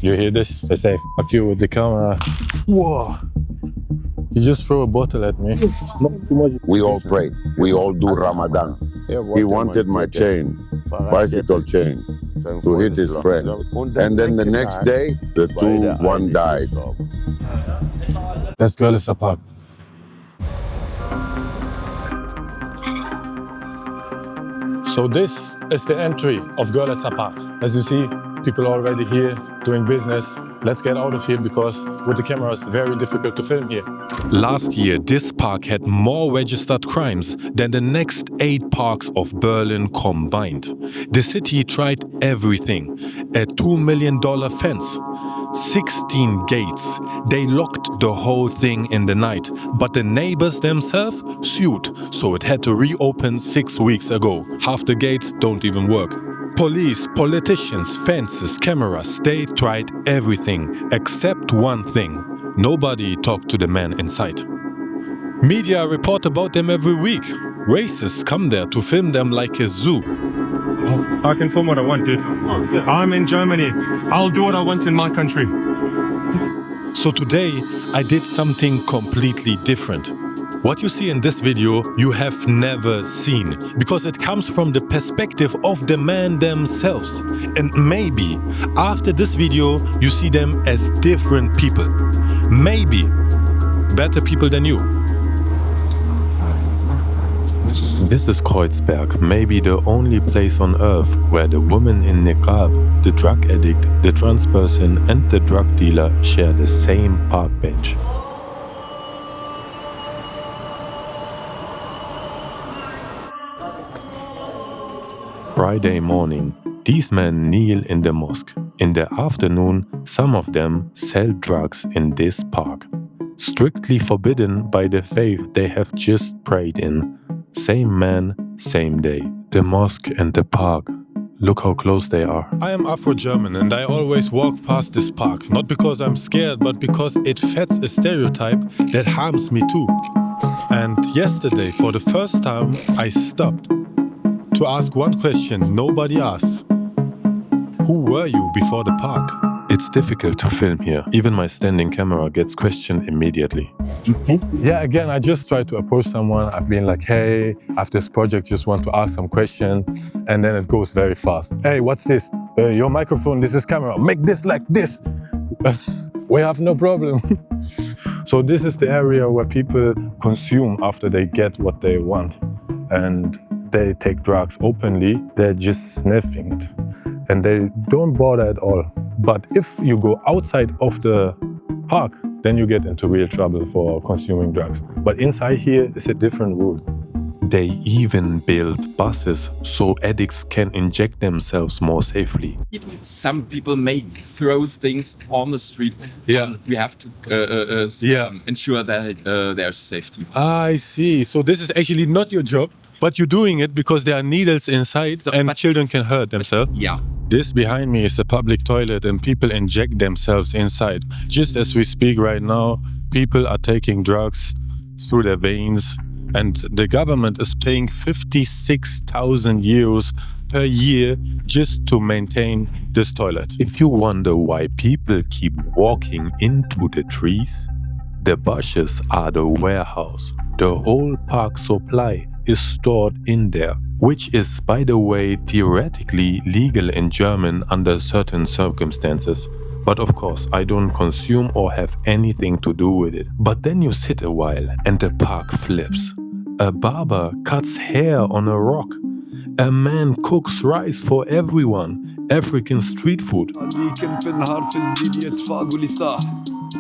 You hear this? They say, fuck you with the camera. Whoa. You just throw a bottle at me. Not too much. We all pray. We all do Ramadan. He wanted my chain, bicycle chain, to hit his friend. And then the next day, one died. That's Görlitzer Park. So this is the entry of Görlitzer Park. As you see, people already here doing business. Let's get out of here because with the camera it's very difficult to film here. Last year, this park had more registered crimes than the next 8 parks of Berlin combined. The city tried everything. A $2 million fence, 16 gates. They locked the whole thing in the night, but the neighbors themselves sued, so it had to reopen 6 weeks ago. Half the gates don't even work. Police, politicians, fences, cameras, they tried everything except one thing. Nobody talked to the man inside. Media report about them every week. Racists come there to film them like a zoo. I can film what I want, dude. I'm in Germany. I'll do what I want in my country. So today, I did something completely different. What you see in this video, you have never seen, because it comes from the perspective of the man themselves. And maybe after this video, you see them as different people. Maybe better people than you. This is Kreuzberg, maybe the only place on earth where the woman in niqab, the drug addict, the trans person and the drug dealer share the same park bench. Friday morning, these men kneel in the mosque. In the afternoon, some of them sell drugs in this park. Strictly forbidden by the faith they have just prayed in. Same man, same day. The mosque and the park. Look how close they are. I am Afro-German and I always walk past this park. Not because I'm scared, but because it fits a stereotype that harms me too. And yesterday, for the first time, I stopped to ask one question nobody asks. Who were you before the park? It's difficult to film here. Even my standing camera gets questioned immediately. Yeah, again, I just try to approach someone. I've been like, hey, after this project, just want to ask some question. And then it goes very fast. Hey, what's this? Your microphone, this is camera. Make this like this. We have no problem. So this is the area where people consume after they get what they want. And they take drugs openly. They're just sniffing it. And they don't bother at all. But if you go outside of the park, then you get into real trouble for consuming drugs. But inside here is a different rule. They even build buses so addicts can inject themselves more safely. Some people may throw things on the street. Yeah. We have to ensure that there's safety. I see. So this is actually not your job, but you're doing it because there are needles inside and children can hurt themselves. Yeah. This behind me is a public toilet and people inject themselves inside. Just as we speak right now, people are taking drugs through their veins and the government is paying 56,000 euros per year just to maintain this toilet. If you wonder why people keep walking into the trees, the bushes are the warehouse. The whole park supply is stored in there, which is, by the way, theoretically legal in German under certain circumstances. But of course, I don't consume or have anything to do with it. But then you sit a while and the park flips. A barber cuts hair on a rock. A man cooks rice for everyone. African street food.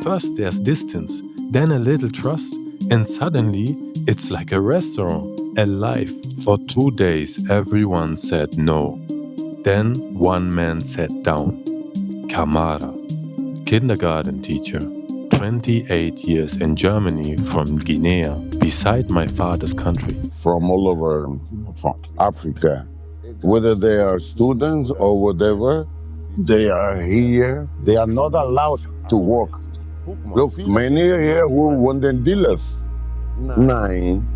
First there's distance, then a little trust, and suddenly it's like a restaurant. Alive. For 2 days everyone said no. Then one man sat down. Kamara, kindergarten teacher, 28 years in Germany from Guinea, beside my father's country. From all over from Africa. Whether they are students or whatever, they are here. They are not allowed to work. Look, many are here who want dealers. 9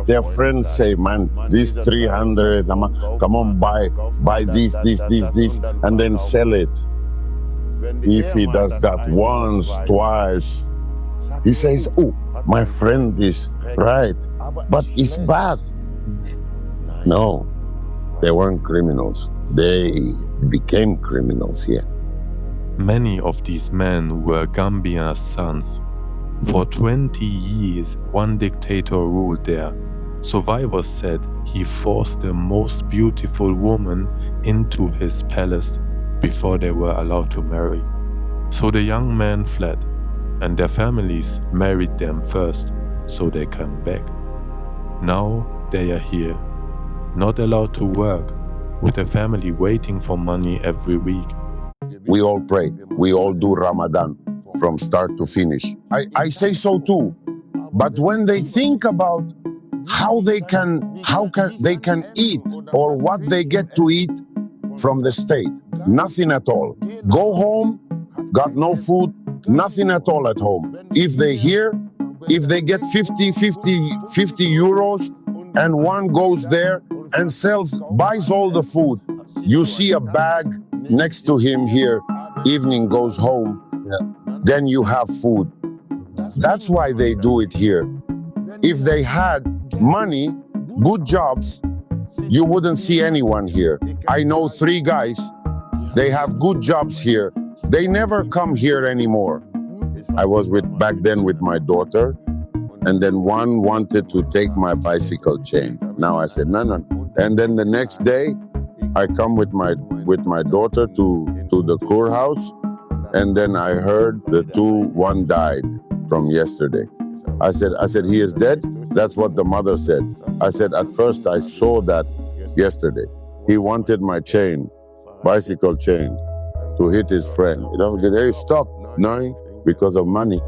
Their friends say, man, this 300, come on, buy this, and then sell it. If he does that once, twice, he says, oh, my friend is right, but it's bad. No, they weren't criminals. They became criminals here. Many of these men were Gambia's sons. For 20 years, one dictator ruled there. Survivors said he forced the most beautiful woman into his palace before they were allowed to marry. So the young men fled, and their families married them first, so they came back. Now they are here, not allowed to work, with a family waiting for money every week. We all pray. We all do Ramadan from start to finish. I say so too. But when they think about how they can eat or what they get to eat from the state, nothing at all. Go home, got no food, nothing at all at home. If they get 50 euros and one goes there and buys all the food, you see a bag next to him here, evening goes home, then you have food. That's why they do it here. If they had money, good jobs, you wouldn't see anyone here. I know 3 guys, they have good jobs here. They never come here anymore. I was back then with my daughter, and then one wanted to take my bicycle chain. Now I said, no. And then the next day, I come with my daughter to the courthouse, and then I heard one died from yesterday. I said, he is dead? That's what the mother said. I said, at first I saw that yesterday. He wanted my chain, bicycle chain, to hit his friend. You know, hey, stop. No, because of money,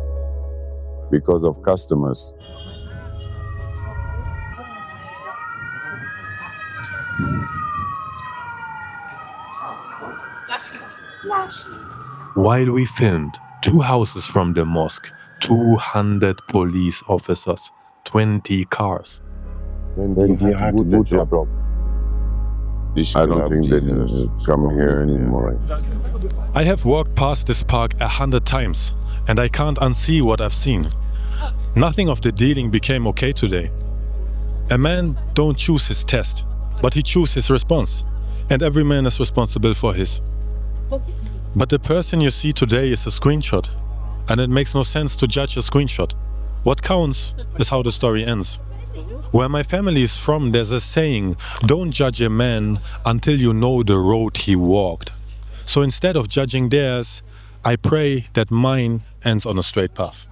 because of customers. While we filmed, 2 houses from the mosque, 200 police officers, 20 cars. Then he had a good job. I don't think they come here anymore. I have walked past this park 100 times, and I can't unsee what I've seen. Nothing of the dealing became okay today. A man don't choose his test, but he chooses his response, and every man is responsible for his. But the person you see today is a screenshot, and it makes no sense to judge a screenshot. What counts is how the story ends. Where my family is from, there's a saying, don't judge a man until you know the road he walked. So instead of judging theirs, I pray that mine ends on a straight path.